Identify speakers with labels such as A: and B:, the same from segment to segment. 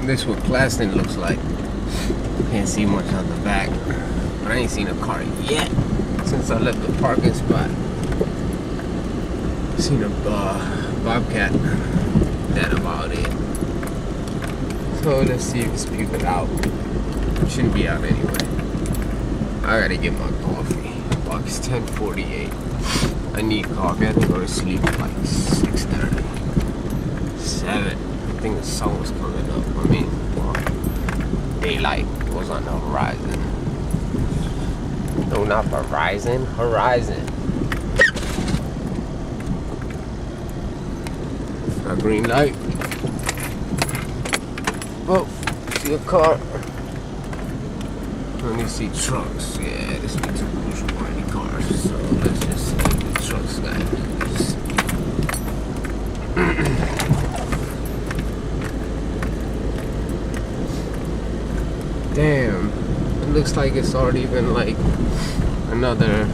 A: This is what Claxton looks like. Can't see much on the back, but I ain't seen a car yet since I left the parking spot. Seen a Bobcat. That about it. So let's see if it's people out. Shouldn't be out anyway. I gotta get my coffee. It's 10:48. I need coffee. I have to go to sleep at like 6:30. 7. I think the sun was coming up. I mean, well, daylight was on the horizon. No, not horizon. Horizon. A green light. Oh, see a car. Let me see trucks. Yeah, this needs a push party cars. So let's just see the trucks guy is. Damn, it looks like it's already been like another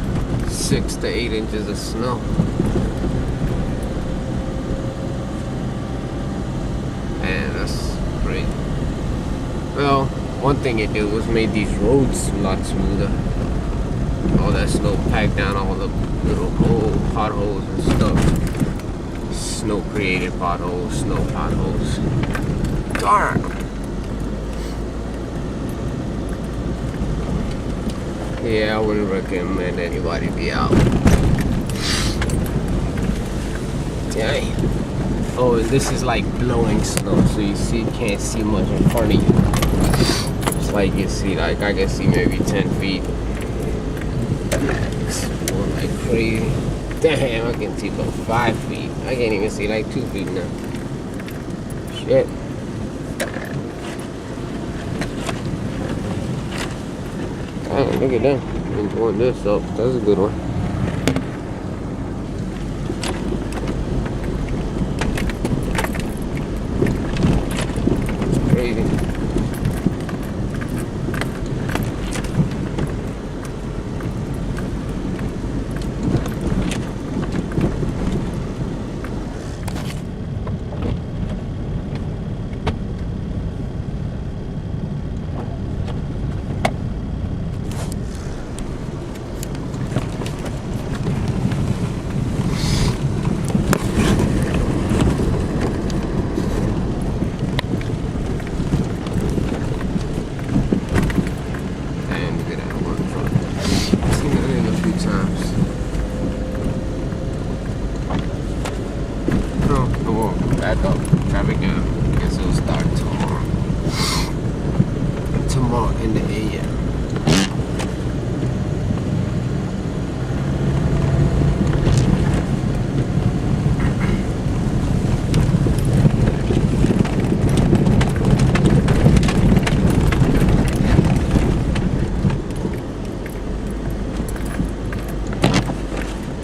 A: 6 to 8 inches of snow. Man, that's great. Well, one thing it did was made these roads a lot smoother. All that snow packed down all the little potholes and stuff. Snow created potholes, snow potholes. Darn! Yeah, I wouldn't recommend anybody be out. Dang. Oh, and this is like blowing snow, so you can't see much in front of you. It's like you see, like I can see maybe 10 feet. Max. Going like crazy. Damn, I can see about 5 feet. I can't even see like 2 feet now. Shit. Damn, look at that. I'm enjoying this up. That's a good one. It's crazy. Back up. Traffic jam. Guess it'll start tomorrow. Tomorrow in the AM.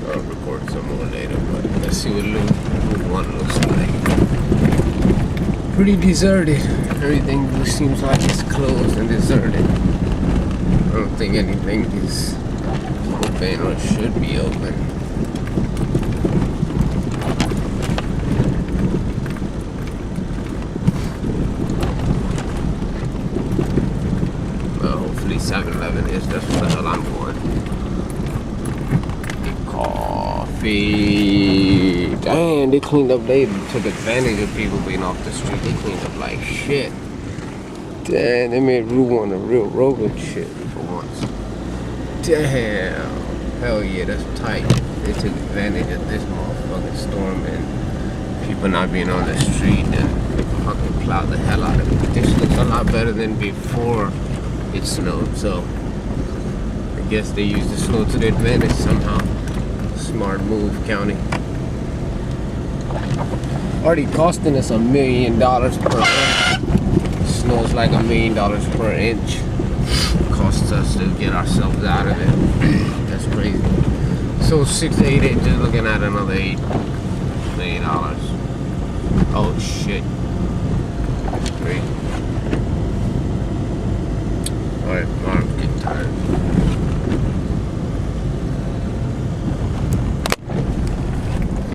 A: I'll record some more later, but let's see what Luke 1 looks like. Pretty deserted. Everything seems like it's closed and deserted. I don't think anything is open or should be open. Well, hopefully 7-Eleven is. That's where the hell I'm going. Get coffee. Damn, they cleaned up. They took advantage of people being off the street. They cleaned up like shit. Damn, they made Route 1 a real robot shit for once. Damn. Hell yeah, that's tight. They took advantage of this motherfucking storm and people not being on the street and fucking plowed the hell out of it. This looks a lot better than before it snowed, so I guess they used the snow to their advantage somehow. Smart move, county. Already costing us $1 million per inch. Snow's like $1 million per inch. Costs us to get ourselves out of it. That's crazy. So 6 to 8 inches, looking at another $8 million. Oh shit. That's crazy. Alright, my arm's getting tired.